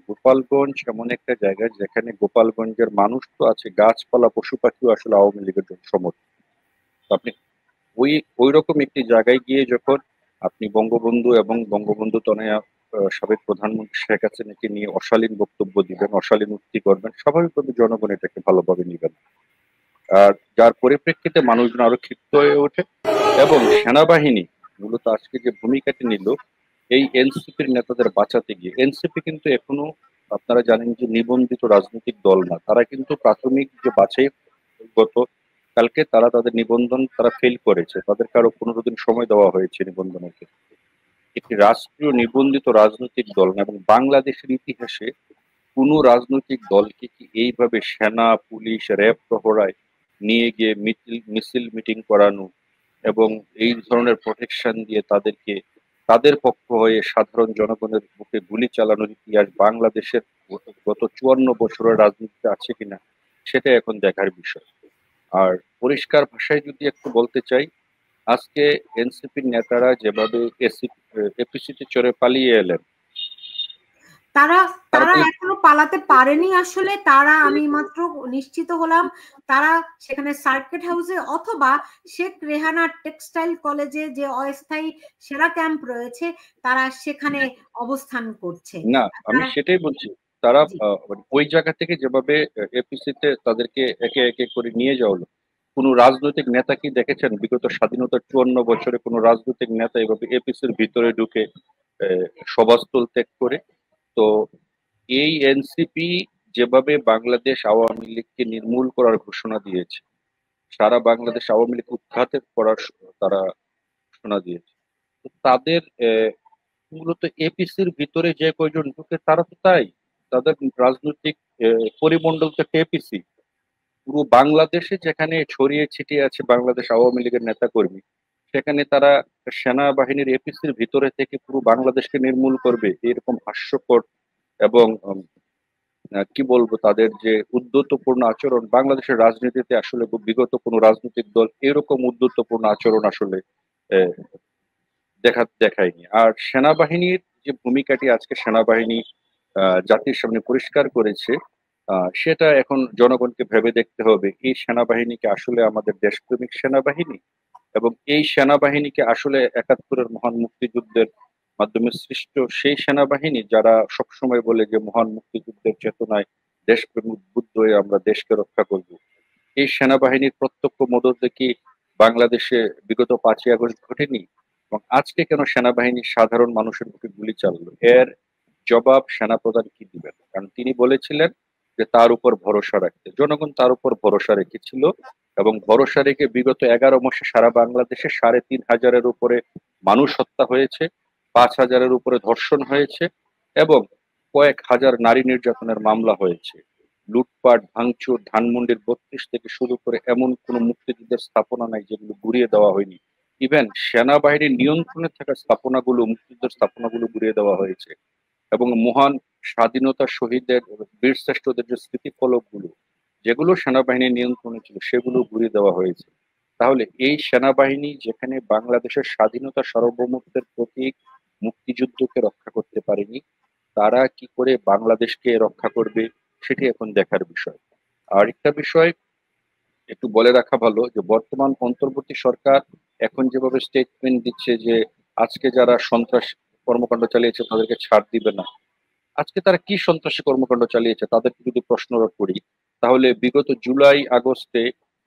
গোপালগঞ্জ এমন একটা জায়গা যেখানে গোপালগঞ্জের মানুষ তো আছে, গাছপালা পশু পাখিও আসলে আওয়ামী লীগের জন্য সমর্থন। তো আপনি ওই ওই রকম একটি জায়গায় গিয়ে যখন আপনি বঙ্গবন্ধু এবং বঙ্গবন্ধু তনয়া সাবেক প্রধানমন্ত্রী শেখ হাসিনাকে নিয়ে অশালীন বক্তব্য দিবেন, অশালীন উক্তি করবেন, স্বাভাবিকভাবে জনগণ এটাকে ভালোভাবে নিবেন। আর যার পরিপ্রেক্ষিতে মানুষজন আরো ক্ষিপ্ত হয়ে ওঠে এবং সেনাবাহিনী মূলত আজকে যে ভূমিকাটি নিল এই এনসিপির নেতাদের বাঁচাতে গিয়ে, এনসিপি কিন্তু এখনো আপনারা জানেন যে নিবন্ধিত রাজনৈতিক দল না, তারা কিন্তু প্রাথমিক যে বাছাই গত কালকে তারা তাদের নিবন্ধন তারা ফেল করেছে, তাদেরকে আরো 15 দিন সময় দেওয়া হয়েছে নিবন্ধনের ক্ষেত্রে। একটি রাষ্ট্রীয় নিবন্ধিত রাজনৈতিক দল না, এবং বাংলাদেশের ইতিহাসে কোনো রাজনৈতিক দলকে কি এইভাবে সেনা পুলিশ র্যাব প্রহরায় নিয়ে গিয়ে মিছিল মিছিল মিটিং করানো এবং এই ধরনের প্রোটেকশন দিয়ে তাদেরকে তাদের পক্ষ হয়ে সাধারণ জনগণের বুকে গুলি চালানোর ইতিহাস বাংলাদেশের গত 54 বছরের রাজনীতিতে আছে কিনা সেটা এখন দেখার বিষয়। আর পরিষ্কার ভাষায় যদি একটু বলতে চাই, আজকে এনসিপির নেতারা যেভাবে এপিসিতে চড়ে পালিয়ে এলেন, তারা তারা তারা তাহলে এখনো পালাতে পারেনি আসলে। তারা, আমি মাত্র নিশ্চিত হলাম, তারা সেখানে সার্কিট হাউসে অথবা শেখ রেহানা টেক্সটাইল কলেজে যে অস্থায়ী সেরা ক্যাম্প রয়েছে তারা সেখানে অবস্থান করছে। না, আমি সেটাই বলছি। তারা জি মানে ওই জায়গা থেকে যেভাবে এপিসিতে তাদেরকে একে একে করে নিয়ে যাওয়া হলো, কোনো রাজনৈতিক নেতা কি দেখেছেন বিগত স্বাধীনতার 54 বছরে কোনো রাজনৈতিক নেতা এভাবে এপিসির ভিতরে ঢুকে সভাস্থল ত্যাগ করে? তো এই এনসিপি যেভাবে বাংলাদেশ আওয়ামী লীগকে নির্মূল করার ঘোষণা দিয়েছে, সারা বাংলাদেশ আওয়ামী লীগ উৎখাতের করার তারা ঘোষণা দিয়েছে, তো তাদের মূলত এপিসির ভিতরে যে কয়জন ঢুকে তারা তো তাই, তাদের রাজনৈতিক পরিমণ্ডল তো এপিসি। পুরো বাংলাদেশে যেখানে ছড়িয়ে ছিটিয়ে আছে বাংলাদেশ আওয়ামী লীগের নেতা কর্মী, সেখানে তারা সেনাবাহিনীর এপিসির ভিতরে থেকে পুরো বাংলাদেশকে নির্মূল করবে, এরকম হাস্যকর এবং কি বলবো তাদের যে উদ্ধতপূর্ণ আচরণ বাংলাদেশের রাজনীতিতে আসলে বিগত কোনো রাজনৈতিক দল এরকম উদ্ধতপূর্ণ আচরণ আসলে আহ, দেখায়নি। আর সেনাবাহিনীর যে ভূমিকাটি আজকে সেনাবাহিনী জাতির সামনে পরিষ্কার করেছে, সেটা এখন জনগণকে ভেবে দেখতে হবে এই সেনাবাহিনীকে আসলে আমাদের দেশপ্রেমিক সেনাবাহিনী, এবং এই সেনাবাহিনীকে আসলে 71-এর মহান মুক্তিযুদ্ধের মাধ্যমে সৃষ্ট সেই সেনাবাহিনী যারা সবসময় বলে যে মহান মুক্তিযুদ্ধের চেতনায় দেশপ্রেম উদ্বুদ্ধ হয়ে আমরা দেশকে রক্ষা করব। এই সেনাবাহিনীর প্রত্যক্ষ মদতে কি বাংলাদেশে বিগত 5ই আগস্ট ঘটেনি? এবং আজকে কেন সেনাবাহিনী সাধারণ মানুষের বুকে গুলি চালালো? এর জবাব সেনাপ্রধান কি দিবেন? কারণ তিনি বলেছিলেন যে তার উপর ভরসা রাখতে, জনগণ তার উপর ভরসা রেখেছিল, এবং ভরসা রেখে বিগত 11 মাসে সারা বাংলাদেশে 3,500-এর উপরে মানুষ হত্যা হয়েছে, 5,000-এর উপরে ধর্ষণ হয়েছে, এবং কয়েক হাজার নারী নির্যাতনের মামলা হয়েছে। লুটপাট ভাঙচুর, ধানমন্ডির 32 থেকে শুরু করে এমন কোন মুক্তিযুদ্ধের স্থাপনা নাই যেগুলো গুড়িয়ে দেওয়া হয়নি। ইভেন সেনাবাহিনীর নিয়ন্ত্রণে থাকা স্থাপনাগুলো, মুক্তিযুদ্ধের স্থাপনাগুলো গুড়িয়ে দেওয়া হয়েছে, এবং মহান স্বাধীনতা শহীদদের বীর শ্রেষ্ঠদের যে স্মৃতিফলকগুলো যেগুলো সেনাবাহিনীর নিয়ন্ত্রণে ছিল সেগুলো ঘুরিয়ে দেওয়া হয়েছে। তাহলে এই সেনাবাহিনী যেখানে বাংলাদেশের স্বাধীনতা সার্বভৌমত্বের প্রতীক মুক্তিযুদ্ধকে রক্ষা করতে পারেনি, তারা কি করে বাংলাদেশকে রক্ষা করবে সেটি এখন দেখার বিষয়। আর একটা বিষয় একটু বলে রাখা ভালো যে বর্তমান অন্তর্বর্তী সরকার এখন যেভাবে স্টেটমেন্ট দিচ্ছে যে আজকে যারা সন্ত্রাস কর্মকাণ্ড চালিয়েছে তাদেরকে ছাড় দিবে না, আজকে তারা কি সন্ত্রাসী কর্মকাণ্ড চালিয়েছে তাদেরকে যদি প্রশ্ন করি, তাহলে বিগত জুলাই আগস্টে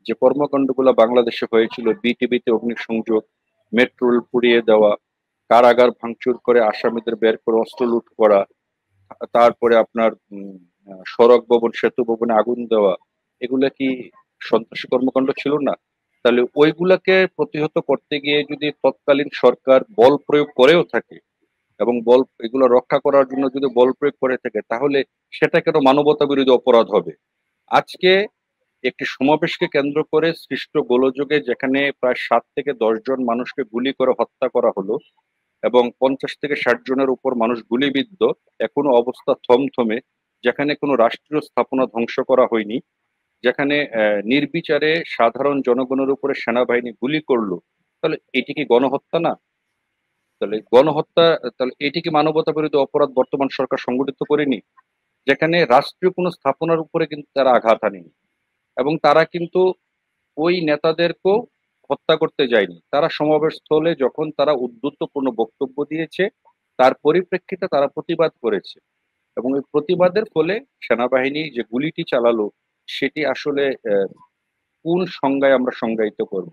যে কর্মকাণ্ডগুলো বাংলাদেশে হয়েছিল, বিটিভিতে অগ্নিসংযোগ, মেট্রো রেল পুড়িয়ে দেওয়া, কারাগার ভাঙচুর করে আসামিদের বের করে অস্ত্র লুট করা, তারপরে আপনার সড়ক ভবন সেতু ভবনে আগুন দেওয়া, এগুলা কি সন্ত্রাসী কর্মকাণ্ড ছিল না? তাহলে ওইগুলাকে প্রতিহত করতে গিয়ে যদি তৎকালীন সরকার বল প্রয়োগ করেও থাকে এবং বল এগুলো রক্ষা করার জন্য যদি বল প্রয়োগ করে থাকে, তাহলে সেটা কেন মানবতা বিরোধী অপরাধ হবে? আজকে একটি সমাবেশকে কেন্দ্র করে সৃষ্ট গোলযোগে যেখানে প্রায় 7 থেকে 10 জন মানুষকে গুলি করে হত্যা করা হলো এবং 50 থেকে 60 জনের উপর মানুষ গুলিবিদ্ধ, এখনো অবস্থা থমথমে, যেখানে কোনো রাষ্ট্রীয় স্থাপনা ধ্বংস করা হয়নি, যেখানে নির্বিচারে সাধারণ জনগণের উপরে সেনাবাহিনী গুলি করলো, তাহলে এটি কি গণহত্যা না? তাহলে গণহত্যা, তাহলে এটি কি মানবতা বিরোধী অপরাধ বর্তমান সরকার সংগঠিত করেনি? যেখানে রাষ্ট্রীয় কোনো স্থাপনার উপরে কিন্তু তারা আঘাত হানেনি, এবং তারা কিন্তু ওই নেতাদেরকেও হত্যা করতে যায়নি। তারা সমাবেশ স্থলে যখন তারা উদ্ধত্তপূর্ণ বক্তব্য দিয়েছে, তার পরিপ্রেক্ষিতে তারা প্রতিবাদ করেছে, এবং এই প্রতিবাদের ফলে সেনাবাহিনী যে গুলিটি চালালো সেটি আসলে কোন সংজ্ঞায় আমরা সংজ্ঞায়িত করব?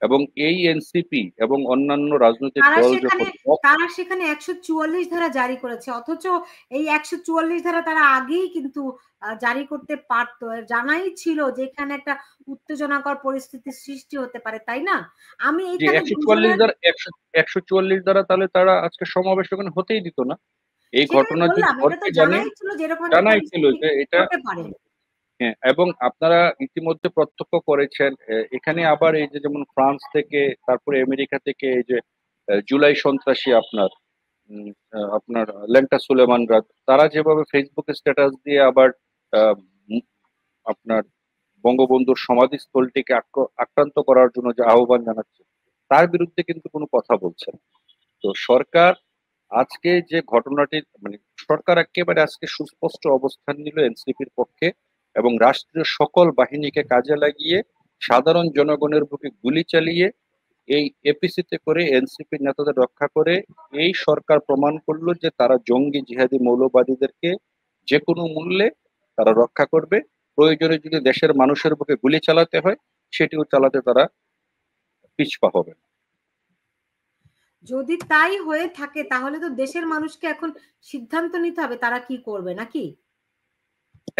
এবং এই এনসিপি এবং অন্যান্য রাজনৈতিক দল যখন তারা সেখানে 144 ধারা জারি করেছে, অথচ এই 144 ধারা তারা আগেই কিন্তু জারি করতে পারতো, জানাই ছিল যে এখানে একটা উত্তেজনাকর পরিস্থিতির সৃষ্টি হতে পারে, তাই না? আমি এখানে 144 দ্বারা তাহলে তারা আজকে সমাবেশ ওখানে হতেই দিত না। এই ঘটনা যদি ঘটতে জানাই ছিল যে এটা হ্যাঁ, এবং আপনারা ইতিমধ্যে প্রত্যক্ষ করেছেন এখানে আবার এই যে যেমন ফ্রান্স থেকে, তারপরে আমেরিকা থেকে এই যে জুলাই সন্ত্রাসী আপনার লেন্টা সুলেমানরা, তারা যেভাবে ফেসবুকে স্ট্যাটাস দিয়ে আবার আপনার বঙ্গবন্ধুর সমাধিস্থলটিকে আক্রান্ত করার জন্য যে আহ্বান জানাচ্ছে, তার বিরুদ্ধে কিন্তু কোনো কথা বলছে না। তো সরকার আজকে যে ঘটনাটি, মানে সরকার একেবারে আজকে সুস্পষ্ট অবস্থান নিল এনসিপির পক্ষে, এবং রাষ্ট্রীয় সকল বাহিনীকে কাজে লাগিয়ে সাধারণ জনগণের বুকে গুলি চালিয়ে এই এপিসিতে করে এনসিপির নেতাদের রক্ষা করে এই সরকার প্রমাণ করলো যে তারা জঙ্গি জিহাদি মৌলবাদীদেরকে যে কোনো মূল্যে তারা রক্ষা করবে। প্রয়োজনে যদি দেশের মানুষের বুকে গুলি চালাতে হয় সেটিও চালাতে তারা পিছপা হবে না। যদি তাই হয়ে থাকে তাহলে তো দেশের মানুষকে এখন সিদ্ধান্ত নিতে হবে তারা কি করবে, নাকি?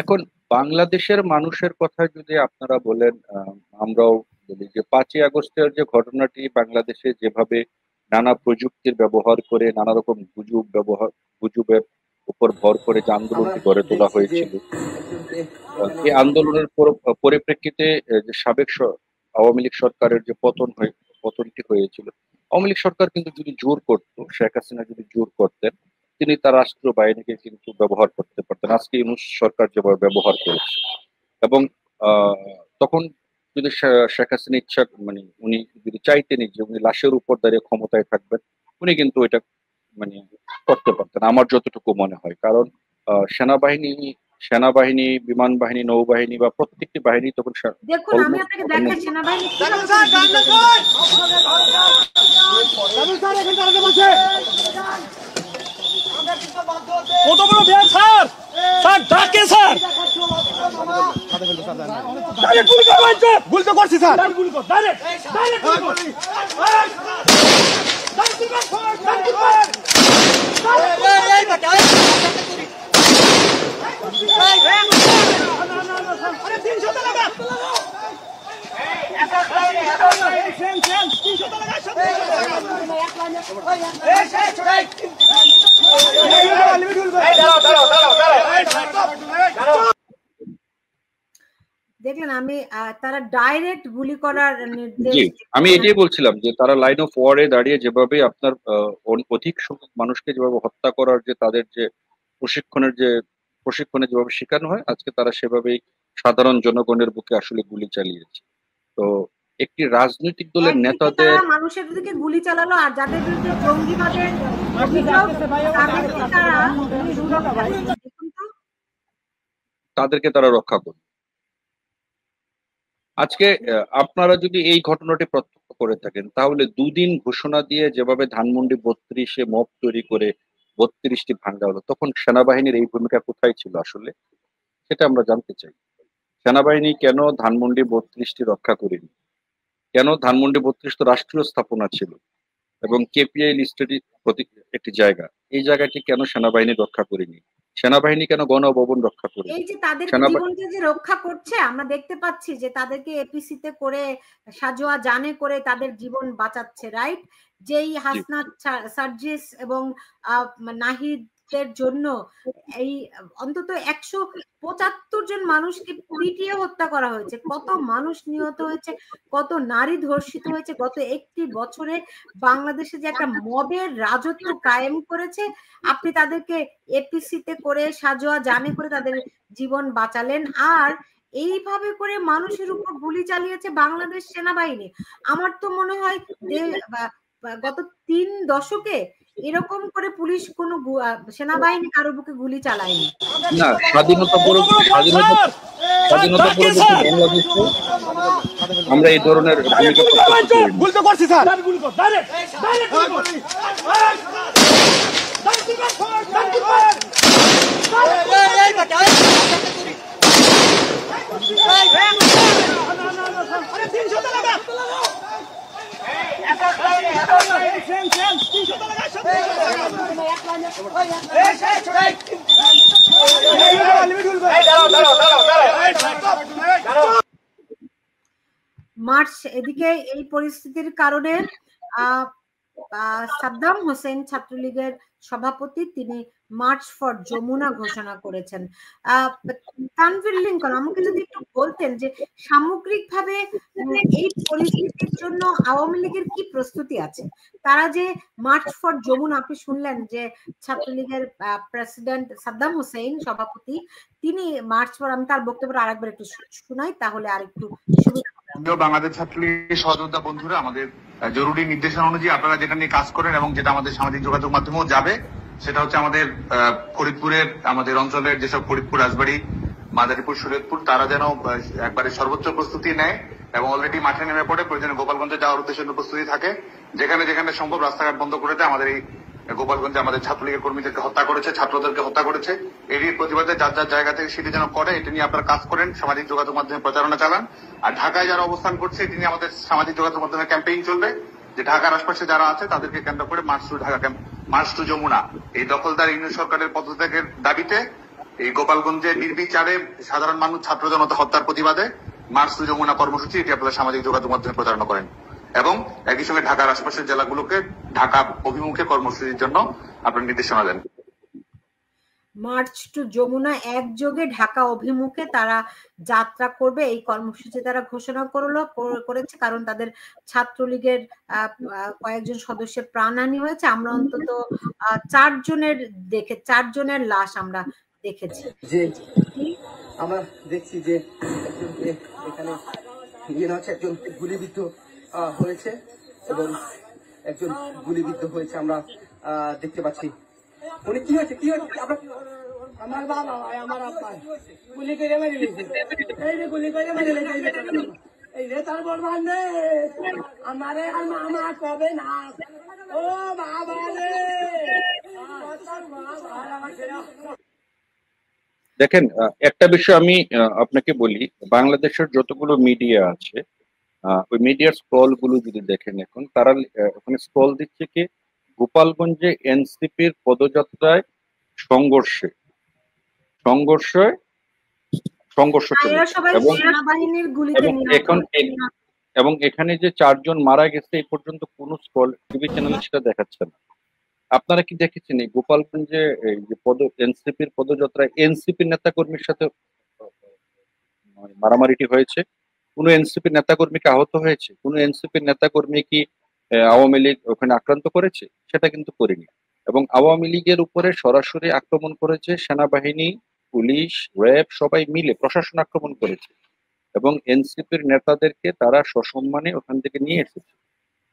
এখন বাংলাদেশের মানুষের কথা যদি আপনারা বলেন, আমরাও বলি যে 5ই আগস্টের যে ঘটনাটি বাংলাদেশে যেভাবে নানা প্রযুক্তির ব্যবহার করে নানা রকম গুজবের উপর ভর করে যে আন্দোলনটি গড়ে তোলা হয়েছিল, এই আন্দোলনের পরিপ্রেক্ষিতে যে সাবেক আওয়ামী লীগ সরকারের যে পতনটি হয়েছিল, আওয়ামী লীগ সরকার কিন্তু যদি জোর করতো, শেখ হাসিনা যদি জোর করতেন, তিনি তার রাষ্ট্র বাহিনীকে কিন্তু ব্যবহার করতে পারতেন আজকে ইউনূস সরকার যেভাবে ব্যবহার করেছে। এবং তখন যদি শেখ হাসিনা ইচ্ছা, মানে উনি যদি চাইতেন যে উনি লাশের উপর দাঁড়িয়ে ক্ষমতায় থাকবেন, উনি কিন্তু এটা মানে করতে পারতেন আমার যতটুকু মনে হয়। কারণ সেনাবাহিনী, বিমান বাহিনী, নৌবাহিনী বা প্রত্যেকটি বাহিনী তখন দেখুন, আমি আপনাকে দেখাই সেনাবাহিনী কত বড় ব্যাগ স্যার, স্যার ডাকে স্যার, ডাইরেক্ট গুলি করবেন, গুলি তো করছি স্যার, গুলি কর, ডাইরেক্ট ডাইরেক্ট গুলি কর, এই বেটা আরে 300 টাকা দেখলেন, আমি তারা ডাইরেক্ট গুলি করার নির্দেশ। আমি এটাই বলছিলাম যে তারা লাইন অফ ওয়ারে দাঁড়িয়ে যেভাবে আপনার অধিক সংখ্যক মানুষকে যেভাবে হত্যা করার যে তাদের যে প্রশিক্ষণে যেভাবে শেখানো হয়, আজকে তারা সেভাবেই সাধারণ জনগণের বুকে আসলে গুলি চালিয়েছে। তো একটি রাজনৈতিক দলের নেতাদের মানুষের দিকে গুলি চালালো, আর যাদের বিরুদ্ধে জঙ্গিবাদের তাদেরকে তারা রক্ষা করবে। আজকে আপনারা যদি এই ঘটনাটি প্রত্যক্ষ করে থাকেন তাহলে দুদিন ঘোষণা দিয়ে যেভাবে ধানমন্ডি 32-এ মব তৈরি করে 32টি ভাঙ্গা হলো, তখন সেনাবাহিনীর এই ভূমিকা কোথায় ছিল আসলে সেটা আমরা জানতে চাই। সেনাবাহিনী কেন ধানমন্ডি 32টি রক্ষা করেনি? কেন ধানমন্ডি 32 তো রাষ্ট্রীয় স্থাপনা ছিল এবং কেপিআই লিস্টেড একটি জায়গা, এই জায়গাটি কেন সেনাবাহিনী রক্ষা করেনি? সেনাবাহিনী কেন গণভবন রক্ষা করে? এই যে তাদের জীবনকে যে রক্ষা করছে, আমরা দেখতে পাচ্ছি যে তাদেরকে এপিসিতে করে সাজোয়া জানে করে তাদের জীবন বাঁচাচ্ছে, রাইট? যেই হাসনাত সার্জিস এবং নাহিদের জন্য এই অন্তত 175 জন মানুষকে পিটিয়ে হত্যা করা হয়েছে, কত মানুষ নিহত হয়েছে, কত নারী ধর্ষিত হয়েছে। গত একটি বছরে বাংলাদেশে যে একটা মবের রাজত্ব কায়েম করেছে, আপনি তাদেরকে এপিসিতে করে সাজোয়া জানে করে তাদের জীবন বাঁচালেন, আর এইভাবে করে মানুষের উপর গুলি চালিয়েছে বাংলাদেশ সেনাবাহিনী। আমার তো মনে হয় গত 3 দশকে এরকম করে পুলিশ কোনো সেনাবাহিনী কারো বুকে গুলি চালায়নি। না, স্বাধীনতা পরবর্তী বাংলাদেশে আমরা এই ধরনের ভূমিকা গুলি তো করছি স্যার গুলি কর ডাইরেক্ট গুলি মার্চ এদিকে এই পরিস্থিতির কারণে সাদ্দাম হোসেন ছাত্রলীগের সভাপতি তিনি মার্চ ফর যমুনা ঘোষণা করেছেন। তানভীর লিঙ্কন, আমাকে যদি একটু বলতেন যে সামগ্রিকভাবে এই পরিস্থিতির জন্য আওয়ামী লীগের কি প্রস্তুতি আছে? তারা যে মার্চ ফর যমুনা, আপনি শুনলেন যে ছাত্রলীগের প্রেসিডেন্ট সাদ্দাম হোসেন সভাপতি তিনি মার্চ ফর, আমি তার বক্তব্যটা আরেকবার একটু শুনাই তাহলে আরেকটু সুবিধা হবে। বাংলাদেশ ছাত্রলীগের সহযোদ্ধা বন্ধুরা, আমাদের জরুরি নির্দেশনা অনুযায়ী আপনারা যেটা নিয়ে কাজ করেন এবং যেটা আমাদের সামাজিক যোগাযোগ মাধ্যমেও যাবে, সেটা হচ্ছে আমাদের ফরিদপুরের আমাদের অঞ্চলের যেসব ফরিদপুর, রাজবাড়ী, মাদারীপুর, শরীয়তপুর, তারা যেন একবারে সর্বোচ্চ প্রস্তুতি নেয় এবং অলরেডি মাঠে নেমে পড়ে প্রয়োজনে গোপালগঞ্জে যাওয়ার উদ্দেশ্যে প্রস্তুতি থাকে। যেখানে যেখানে সম্ভব রাস্তাঘাট বন্ধ করে দেয়। আমাদের এই গোপালগঞ্জে আমাদের ছাত্রলীগের কর্মীদেরকে হত্যা করেছে, ছাত্রদেরকে হত্যা করেছে, এরই প্রতিবাদে যার যার জায়গা থেকে সেটি যেন করে, এটা নিয়ে আপনারা কাজ করেন, সামাজিক যোগাযোগ মাধ্যমে প্রচারণা চালান। আর ঢাকায় যারা অবস্থান করছে এটি নিয়ে আমাদের সামাজিক যোগাযোগ মাধ্যমে ক্যাম্পেইন চলবে যে ঢাকার আশপাশে যারা আছে তাদেরকে কেন্দ্র করে march to Dhaka camp, march to Jamuna, এই দখলদার ইউনিয়ন সরকারের পদত্যাগের দাবিতে এই গোপালগঞ্জে নির্বিচারে সাধারণ মানুষ, ছাত্র জনতা হত্যার প্রতিবাদে মার্চ টু যমুনা কর্মসূচি, এটি আপনারা সামাজিক যোগাযোগ মাধ্যমে প্রচারণা করেন এবং একই সঙ্গে ঢাকার আশপাশের জেলাগুলোকে ঢাকা অভিমুখে কর্মসূচির জন্য আপনার নির্দেশনা দেন। মার্চ টু যমুনা একযোগে ঢাকা অভিমুখে তারা যাত্রা করবে, এই কর্মসূচি তারা ঘোষণা করেছে কারণ তাদের ছাত্রলীগের কয়েকজন সদস্যের প্রাণহানি হয়েছে। আমরা অন্তত 4 জনের লাশ আমরা দেখেছি। যে আমরা দেখছি যে এখানে একজন গুলিবিদ্ধ হয়েছে এবং একজন গুলিবিদ্ধ হয়েছে আমরা দেখতে পাচ্ছি। উনি কি হয়েছে আমার বাবা হয়, আমার আব্বা গুলি করে মেরে দিয়েছে, এই যে গুলি করে মেরে দিয়েছে, এই যে তার বরবাদ নেই আমারে আর মামা কবে না, ও বাবা রে। দেখেন, একটা বিষয় আমি আপনাকে বলি, বাংলাদেশের যতগুলো মিডিয়া আছে ওই মিডিয়ার স্ক্রল গুলো যদি দেখেন, এখন তারা ওখানে স্ক্রল দিচ্ছে কি গোপালগঞ্জে এনসিপির পদযাত্রায় সংঘর্ষ এবং এখানে যে 4 জন মারা গেছে এই পর্যন্ত কোন স্ক্রল টিভি চ্যানেলে সেটা দেখাচ্ছে না। আপনারা কি দেখেছেন এই গোপালগঞ্জে এই যে এনসিপির পদযাত্রায় এনসিপি নেতাকর্মীর সাথে মারামারিটি হয়েছে? কোন এনসিপি নেতাকর্মীকে আহত হয়েছে? কোন এনসিপি নেতাকর্মী কি আওয়ামী লীগ ওখানে আক্রান্ত করেছে? সেটা কিন্তু করেনি। এবং আওয়ামী লীগের উপরে সরাসরি আক্রমণ করেছে সেনাবাহিনী, পুলিশ, র্যাব, সবাই মিলে প্রশাসন আক্রমণ করেছে এবং এনসিপির নেতাদেরকে তারা সসম্মানে ওখান থেকে নিয়ে এসেছে।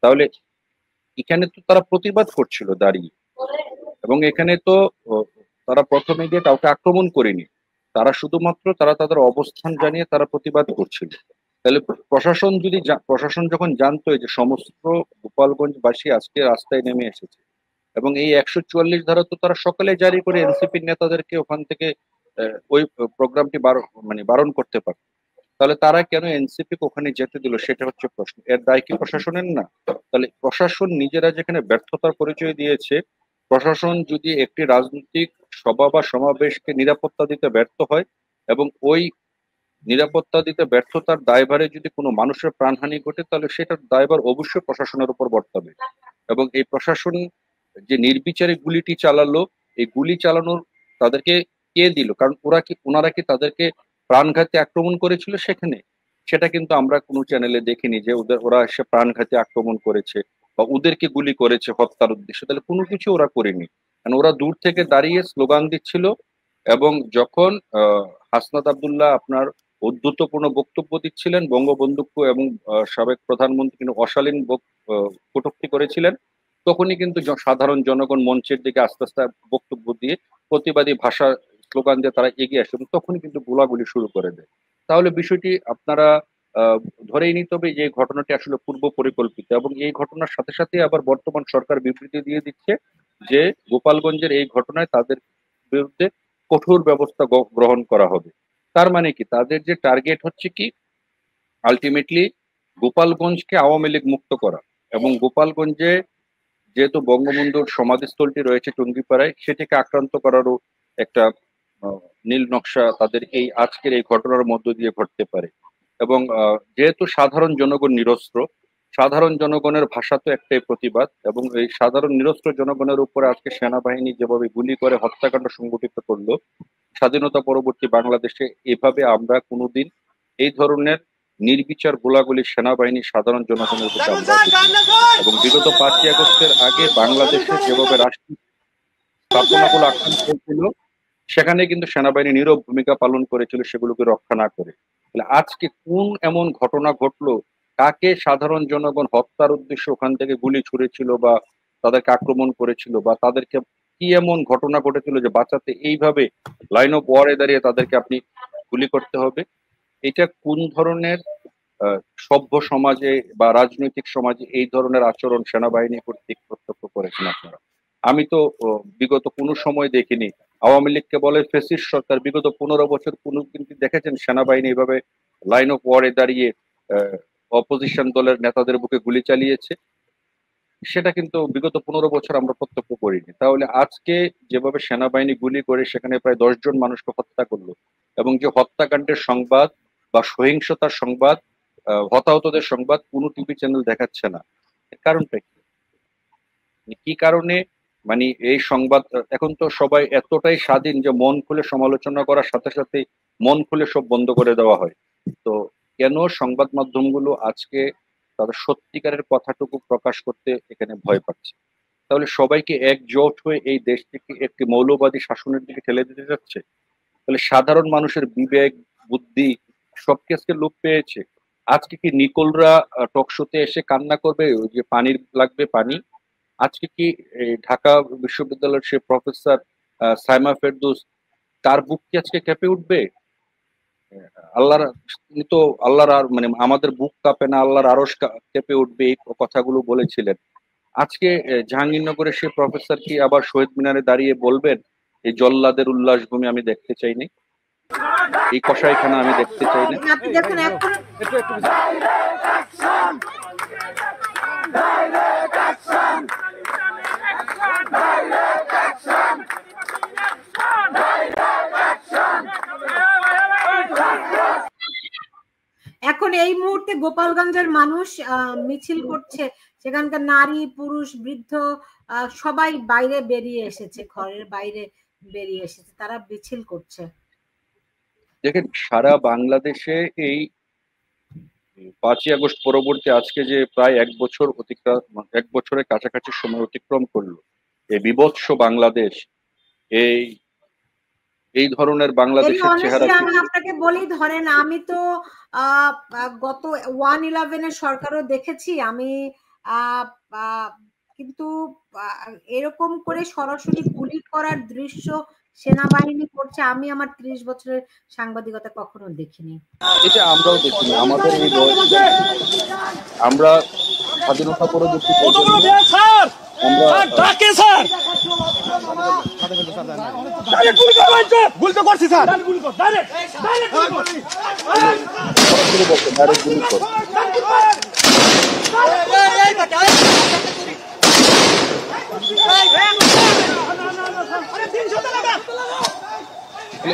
তাহলে এখানে তো তারা প্রতিবাদ করছিল দাঁড়িয়ে, এবং এখানে তো তারা প্রথমে গিয়ে কাউকে আক্রমণ করেনি, তারা শুধুমাত্র তারা তাদের অবস্থান জানিয়ে তারা প্রতিবাদ করছিল। তাহলে প্রশাসন যখন জানতো যে সমস্ত গোপালগঞ্জবাসী আজকে রাস্তায় নেমে এসেছে এবং এই 144 ধারা তো তারা সকালে জারি করে এনসিপির নেতাদেরকে ওখান থেকে ওই প্রোগ্রামটি বারণ করতে পারে, তাহলে তারা কেন এনসিপি ওখানে যেতে দিল সেটা হচ্ছে প্রশ্ন। এর দায় কি প্রশাসনের না? তাহলে প্রশাসন নিজেরা যেখানে ব্যর্থতার পরিচয় দিয়েছে, প্রশাসন যদি একটি রাজনৈতিক সভা বা সমাবেশকে নিরাপত্তা দিতে ব্যর্থ হয় এবং ওই নিরাপত্তা দিতে ব্যর্থতার দায়ভারে যদি কোনো মানুষের প্রাণহানি ঘটে, তাহলে সেটার দায়ভার অবশ্যই প্রশাসনের উপর বর্তাবে। এবং এই প্রশাসন যে নির্বিচারে গুলিটি চালালো, এই গুলি চালানোর তাদেরকে কে দিল? কারণ ওনারা কি তাদেরকে প্রাণঘাতী আক্রমণ করেছিল সেখানে? সেটা কিন্তু আমরা কোনো চ্যানেলে দেখিনি যে ওরা এসে প্রাণঘাতী আক্রমণ করেছে বা ওদেরকে গুলি করেছে হত্যার উদ্দেশ্যে। তাহলে কোনো কিছু ওরা করেনি, কারণ ওরা দূর থেকে দাঁড়িয়ে স্লোগান দিচ্ছিল। এবং যখন হাসনাত আব্দুল্লাহ আপনার উদ্ধতপূর্ণ বক্তব্য দিচ্ছিলেন, বঙ্গবন্ধুকে এবং সাবেক প্রধানমন্ত্রী কিন্তু অশালীন কটূক্তি করেছিলেন, তখনই কিন্তু সাধারণ জনগণ মঞ্চের দিকে আস্তে আস্তে বক্তব্য দিয়ে প্রতিবাদী ভাষা স্লোগান দিয়ে তারা এগিয়ে আসে এবং তখনই কিন্তু গোলাগুলি শুরু করে দেয়। তাহলে বিষয়টি আপনারা ধরেই নিতে হবে যে ঘটনাটি আসলে পূর্ব পরিকল্পিত, এবং এই ঘটনার সাথে সাথে আবার বর্তমান সরকার বিবৃতি দিয়ে দিচ্ছে যে গোপালগঞ্জের এই ঘটনায় তাদের বিরুদ্ধে কঠোর ব্যবস্থা গ্রহণ করা হবে। তার মানে কি, তাদের যে টার্গেট হচ্ছে কি, আলটিমেটলি গোপালগঞ্জকে আওয়ামী লীগ মুক্ত করা, এবং গোপালগঞ্জে যেহেতু বঙ্গবন্ধুর সমাধিস্থলটি রয়েছে টুঙ্গিপাড়ায়, সেটিকে আক্রান্ত করারও একটা নীল নকশা তাদের এই আজকের এই ঘটনার মধ্য দিয়ে ঘটতে পারে। এবং যেহেতু সাধারণ জনগণ নিরস্ত্র, সাধারণ জনগণের ভাষা তো একটাই প্রতিবাদ, এবং এই সাধারণ নিরস্ত্র জনগণের উপরে আজকে সেনাবাহিনী যেভাবে গুলি করে হত্যাকাণ্ড সংঘটিত করলো, স্বাধীনতা পরবর্তী বাংলাদেশে এভাবে আমরা কোনোদিন এই ধরনের নির্বিচার গোলাগুলি সেনাবাহিনী সাধারণ জনগণের উপর আমরা, এবং বিগত 5ই আগস্টের আগে বাংলাদেশে যেভাবে রাষ্ট্রীয় স্থাপনাগুলো আক্রমণ করেছিল, সেখানে কিন্তু সেনাবাহিনী নীরব ভূমিকা পালন করেছিল সেগুলোকে রক্ষা না করে। তাহলে আজকে কোন এমন ঘটনা ঘটলো, কাকে সাধারণ জনগণ হত্যার উদ্দেশ্যে ওখান থেকে গুলি ছুড়েছিল বা তাদেরকে আক্রমণ করেছিল, বা তাদেরকে কি এমন ঘটনা ঘটেছিল যে বাঁচাতে এইভাবে লাইন অফ ওয়ারে দাঁড়িয়ে তাদেরকে আপনি গুলি করতে হবে? এটা কোন ধরনের সভ্য সমাজে বা রাজনৈতিক সমাজে এই ধরনের আচরণ সেনাবাহিনী কর্তৃক প্রত্যক্ষ করেছেন আপনারা? আমি তো বিগত কোনো সময় দেখিনি। আওয়ামী লীগকে বলে ফ্যাসিস্ট সরকার, বিগত 15 বছর কোনো কিন্তু দেখেছেন সেনাবাহিনী এভাবে লাইন অফ ওয়ারে দাঁড়িয়ে অপোজিশন দলের নেতাদের বুকে গুলি চালিয়েছে? সেটা কিন্তু বিগত 15 বছর আমরা প্রত্যক্ষ করিনি। তাহলে আজকে যেভাবে সেনাবাহিনী গুলি করে সেখানে প্রায় 10 জন মানুষকে হত্যা করলো, এবং যে হত্যাকাণ্ডের সংবাদ বা সহিংসতার সংবাদ, হতাহতদের সংবাদ কোনো টিভি চ্যানেল দেখাচ্ছে না, এর কারণটা কি? কি কারণে? মানে এই সংবাদ, এখন তো সবাই এতটাই স্বাধীন যে মন খুলে সমালোচনা করার সাথে সাথে মন খুলে সব বন্ধ করে দেওয়া হয়। তো কেন সংবাদ মাধ্যমগুলো আজকে তাদের সত্যিকারের কথাটুকু প্রকাশ করতে এখানে ভয় পাচ্ছে? তাহলে সবাইকে একজোট হয়ে এই দেশটিকে একটি মৌলবাদী শাসনের দিকে ঠেলে দিতে যাচ্ছে? তাহলে সাধারণ মানুষের বিবেক, বুদ্ধি সবকে আজকে লোপ পেয়েছে। আজকে কি নিকোলরা টকশোতে এসে কান্না করবে যে পানির লাগবে পানি? আজকে কি ঢাকা বিশ্ববিদ্যালয়ের সে প্রফেসর সাইমা ফেরদৌস, তার বুক কি আজকে কেঁপে উঠবে? আল্লাহর, তিনি তো আল্লাহর, আর মানে আমাদের বুক কাঁপে না, আল্লাহর আরশ কেঁপে উঠবে, এই কথাগুলো বলেছিলেন। আজকে জাহাঙ্গীরনগরের সে প্রফেসর কি আবার শহীদ মিনারে দাঁড়িয়ে বলবেন এই জল্লাদের উল্লাস ভূমি আমি দেখতে চাইনি, এই কসাইখানা আমি দেখতে চাইনি? আপনি দেখুন এখন এখন এই মুহূর্তে গোপালগঞ্জের মানুষ মিছিল করছে, সেখানকার নারী পুরুষ বৃদ্ধ সবাই বাইরে বেরিয়ে এসেছে, ঘরের বাইরে বেরিয়ে এসেছে, তারা মিছিল করছে। দেখেন, সারা বাংলাদেশে এই 5ই আগস্ট পরবর্তী আজকে যে প্রায় 1 বছর এক বছরের কাছাকাছি সময় অতিক্রম করলো, এই বিভৎস বাংলাদেশ, এই ধরনের বাংলাদেশের চেহারা আমি আপনাকে বলি, ধরেন আমি তো গত 1/11 সরকারও দেখেছি আমি, কিন্তু এরকম করে সরাসরি গুলি করার দৃশ্য সেনাবাহিনী করছে আমি আমার 30 বছরের সাংবাদিকতা কখনো দেখিনি। এটা আমরাও দেখিনি। আমাদের এই আমরা স্বাধীনতা পরবর্তী গুলি তো করছি স্যার,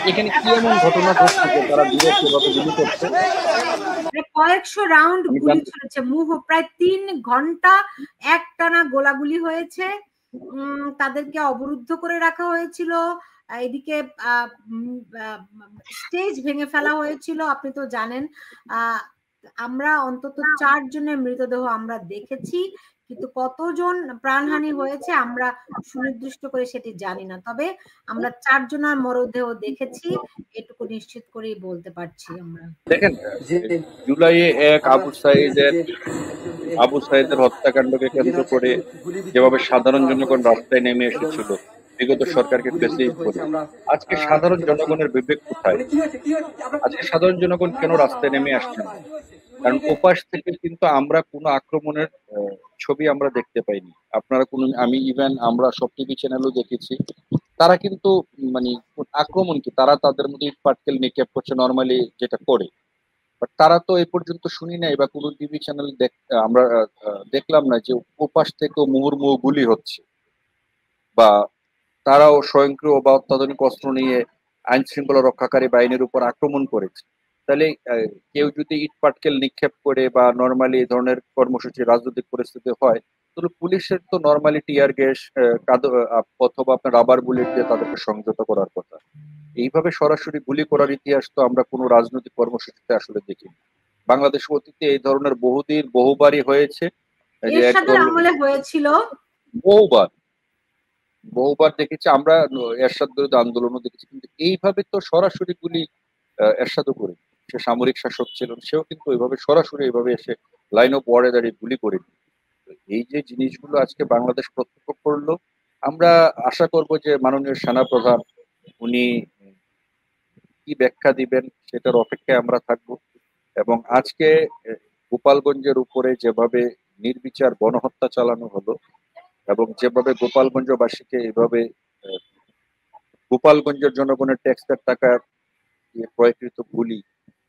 এখানে কি এমন ঘটনা ঘটছে তারা বিরক্তভাবে গুলি করছে? কয়েকশো রাউন্ড গুলি চলেছে, প্রায় 3 ঘন্টা একটানা গোলাগুলি হয়েছে, তাদেরকে অবরুদ্ধ করে রাখা হয়েছিল, এদিকে স্টেজ ভেঙে ফেলা হয়েছিল। আপনি তো জানেন আমরা অন্তত 4 জনের মৃতদেহ আমরা দেখেছি, কিন্তু কতজন প্রাণহানি হয়েছে আমরা সুনির্দিষ্ট করে সেটি জানি না, তবে আমরা 4 জনের মরদেহ দেখেছি, এটুকু নিশ্চিত করেই বলতে পারছি আমরা। দেখেন, যে জুলাইয়ে এক আমরা দেখছি যে আবু সাইদের হত্যাকাণ্ডকে কেন্দ্র করে গুলিবিদ্ধ যেভাবে সাধারণ জনগণ হয়েছে রাস্তায় নেমে এবং এসেছিল বিগত একজন সরকারকে গুলিবিদ্ধ ফেসিস্ট হয়েছে বলে, আমরা আজকে সাধারণ দেখতে পাচ্ছি। জনগণের বিবেক কোথায়? কি হয়েছে আজকে সাধারণ জনগণ কেন রাস্তায় নেমে আসছে না? কারণ ওপাশ থেকে কিন্তু আমরা কোনো আক্রমণের ছবি আমরা দেখতে পাইনি। আপনারা কোনো, আমি ইভেন আমরা সব টিভি চ্যানেলও দেখেছি, তারা কিন্তু মানে আক্রমণ কি, তারা তাদের মধ্যে ইট পাটকেল নিক্ষেপ করছে নর্মালি যেটা করে, বাট তারা তো এই পর্যন্ত শুনি নাই বা কোনো টিভি চ্যানেল আমরা দেখলাম না যে ওপাশ থেকেও মুহুর্মুহু গুলি হচ্ছে বা তারাও স্বয়ংক্রিয় বা অত্যাধুনিক অস্ত্র নিয়ে আইন শৃঙ্খলা রক্ষাকারী বাহিনীর উপর আক্রমণ করেছে। তাহলে কেউ যদি ইট পাটকেল নিক্ষেপ করে বা নর্মালি এই ধরনের কর্মসূচি রাজনৈতিক পরিস্থিতি হয়, তাহলে পুলিশের তো নর্মালি টিয়ার গ্যাস অথবা আপনার রাবার বুলেট দিয়ে তাদেরকে সংযত করার কথা। এইভাবে সরাসরি গুলি করার ইতিহাস তো আমরা কোনো রাজনৈতিক কর্মসূচিতে আসলে দেখিনি। বাংলাদেশ অতীতে এই ধরনের বহুবারই হয়েছে, যে এরশাদের আমলে হয়েছিল, বহুবার বহুবার দেখেছি আমরা, এরশাদ বিরোধী আন্দোলনও দেখেছি, কিন্তু এইভাবে তো সরাসরি গুলি এরশাদও করে, সে সামরিক শাসক ছিলেন, সেও কিন্তু এইভাবে সরাসরি এইভাবে এসে লাইন অফ ওয়ার্ডে দাঁড়িয়ে গুলি করে। এই যে জিনিসগুলো আজকে বাংলাদেশ প্রত্যক্ষ করলো, আমরা আশা করব যে মাননীয় সেনাপ্রধান উনি কি ব্যাখ্যা দিবেন সেটার অপেক্ষায় আমরা থাকব। এবং আজকে গোপালগঞ্জের উপরে যেভাবে নির্বিচার গণহত্যা চালানো হলো এবং যেভাবে গোপালগঞ্জবাসীকে এভাবে গোপালগঞ্জের জনগণের ট্যাক্সের টাকা দিয়ে ক্রয়কৃত গুলি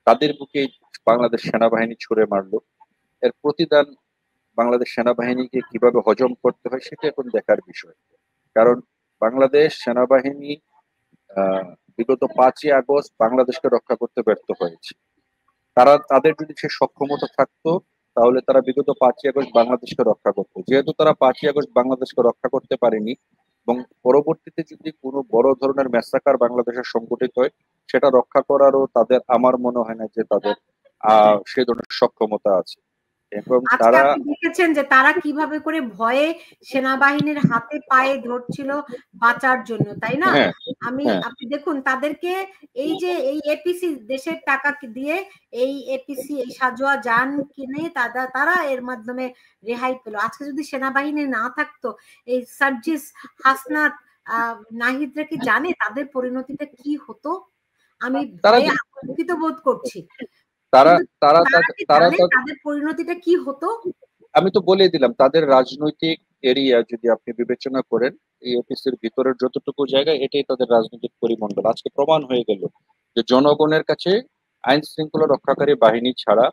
তাদের বুকে বাংলাদেশ সেনাবাহিনী ছুড়ে মারলো, এর প্রতিদান বাংলাদেশ সেনাবাহিনীকে কিভাবে হজম করতে হয় সেটা এখন দেখার বিষয়। কারণ বাংলাদেশ সেনাবাহিনী বিগত 5ই আগস্ট বাংলাদেশকে রক্ষা করতে ব্যর্থ হয়েছে। তাদের যদি সে সক্ষমতা থাকতো তাহলে তারা বিগত 5ই আগস্ট বাংলাদেশকে রক্ষা করতো। যেহেতু তারা 5ই আগস্ট বাংলাদেশকে রক্ষা করতে পারেনি এবং পরবর্তীতে যদি কোনো বড় ধরনের ম্যাসাকার বাংলাদেশে সংঘটিত হয়, সেটা রক্ষা করারও তাদের, আমার মনে হয় না যে তাদের সে ধরনের সক্ষমতা আছে। এবং আজকে আপনি দেখেছেন যে তারা কিভাবে করে ভয়ে সেনাবাহিনীর হাতে পায়ে ধরছিল বাঁচার জন্য, তাই না? আপনি দেখুন তাদেরকে এই যে এই এপিসি দেশের টাকা দিয়ে এই এপিসি এই সাজোয়া যান কিনে তারা এর মাধ্যমে রেহাই পেল। আজকে যদি সেনাবাহিনী না থাকতো, এই সার্জিস, হাসনাত, নাহিদরা কি জানে তাদের পরিণতিটা কি হতো? আমি আতঙ্কিত বোধ করছি। তাদের পরিণতিটা কি হতো? আমি তো বলে দিলাম, তাদের রাজনৈতিক এরিয়া যদি আপনি বিবেচনা করেন, এই অফিসের ভিতরের যতটুকু জায়গা এটাই তাদের রাজনৈতিক পরিমণ্ডল। আজকে প্রমাণ হয়ে গেল যে জনগণের কাছে আইন শৃঙ্খলা রক্ষাকারী বাহিনী ছাড়া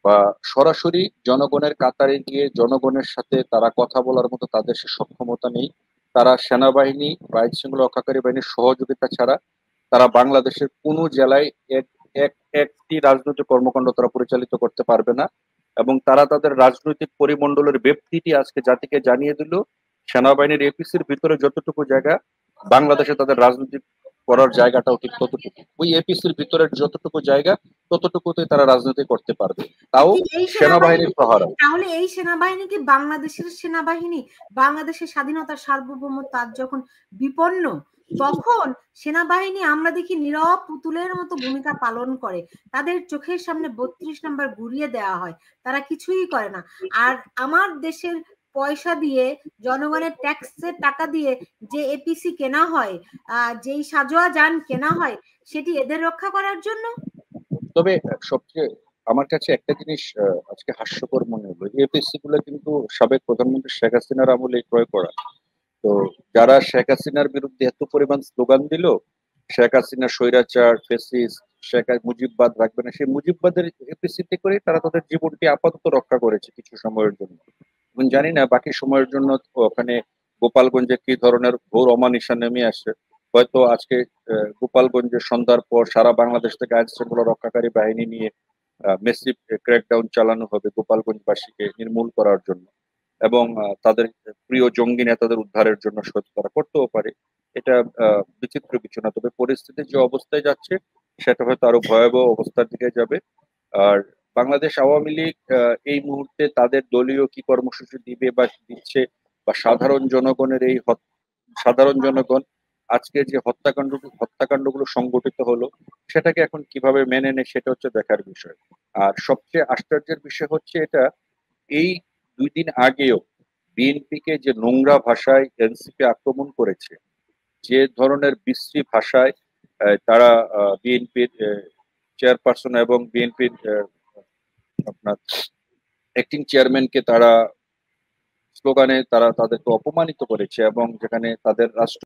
বা সরাসরি জনগণের কাতারে গিয়ে জনগণের সাথে তারা কথা বলার মতো তাদের সে সক্ষমতা নেই। তারা সেনাবাহিনী বা আইন শৃঙ্খলা রক্ষাকারী বাহিনীর সহযোগিতা ছাড়া তারা বাংলাদেশের কোনো জেলায় একটি রাজনৈতিক কর্মকাণ্ড তারা পরিচালিত করতে পারবে না। এবং তারা তাদের রাজনৈতিক পরিমণ্ডলের ব্যক্তিটি আজকে জাতিকে জানিয়ে দিল, সেনাবাহিনীর এপিসির ভিতরে যতটুকু জায়গা বাংলাদেশে তাদের রাজনৈতিক করার জায়গাটাও ঠিক ততটুকু। ওই এপিসির ভিতরের যতটুকু জায়গা ততটুকুতে তারা রাজনীতি করতে পারবে, তাও সেনাবাহিনীর প্রহারা। তাহলে এই সেনাবাহিনী কি বাংলাদেশের সেনাবাহিনী? বাংলাদেশের স্বাধীনতা সার্বভৌমত্ব আজ যখন বিপন্ন, তখন সেনাবাহিনী আমরা দেখি নীরব পুতুলের মতো ভূমিকা পালন করে, তাদের চোখের সামনে 32 নম্বর ঘুরিয়ে দেওয়া হয়, তারা কিছুই করে না। আর আমার দেশের পয়সা দিয়ে, জনগণের ট্যাক্সের টাকা দিয়ে যে এপিসি কেনা হয়, যেই সাজোয়া যান কেনা হয়, সেটি এদের রক্ষা করার জন্য। তবে সবচেয়ে আমার কাছে একটা জিনিস আজকে হাস্যকর মনে হলো, এপিসি গুলো কিন্তু সাবেক প্রধানমন্ত্রী শেখ হাসিনার আমলে ক্রয় করা। তো যারা শেখ হাসিনার বিরুদ্ধে এত পরিমাণ স্লোগান দিল, শেখ হাসিনা স্বৈরাচার, ফেসিস্ট, শেখ মুজিববাদ রাখবে না, সেই মুজিববাদের এপিসিতে করে তারা তাদের জীবনটি আপাতত রক্ষা করেছে কিছু সময়ের জন্য। এবং জানি না বাকি সময়ের জন্য ওখানে গোপালগঞ্জে কি ধরনের ঘোর অমানিসা নেমে আসে। হয়তো আজকে গোপালগঞ্জে সন্ধ্যার পর সারা বাংলাদেশ থেকে আইন শৃঙ্খলা রক্ষাকারী বাহিনী নিয়ে মেসিভ ক্র্যাকডাউন চালানো হবে গোপালগঞ্জবাসীকে নির্মূল করার জন্য এবং তাদের প্রিয় জঙ্গি নেতাদের উদ্ধারের জন্য তারা করতেও পারে। এটা বিচিত্র কিছু না, তবে পরিস্থিতি যে অবস্থায় যাচ্ছে সেটা হয়তো আরো ভয়াবহ অবস্থার দিকে যাবে। আর বাংলাদেশ আওয়ামী লীগ এই মুহূর্তে তাদের দলীয় কি কর্মসূচি দিবে বা দিচ্ছে, বা সাধারণ জনগণ আজকে যে হত্যাকাণ্ডগুলো সংগঠিত হলো সেটাকে এখন কিভাবে মেনে নেয় সেটা হচ্ছে দেখার বিষয়। আর সবচেয়ে আশ্চর্যের বিষয় হচ্ছে এটা, এই 2 দিন আগেও বিএনপিকে যে নোংরা ভাষায় এনসিপি আক্রমণ করেছে, যে ধরনের বিশ্রী ভাষায় তারা বিএনপির চেয়ারপারসন এবং বিএনপির আপনার অ্যাক্টিং চেয়ারম্যানকে তারা স্লোগানে তাদেরকে অপমানিত করেছে, এবং যেখানে তাদের রাষ্ট্র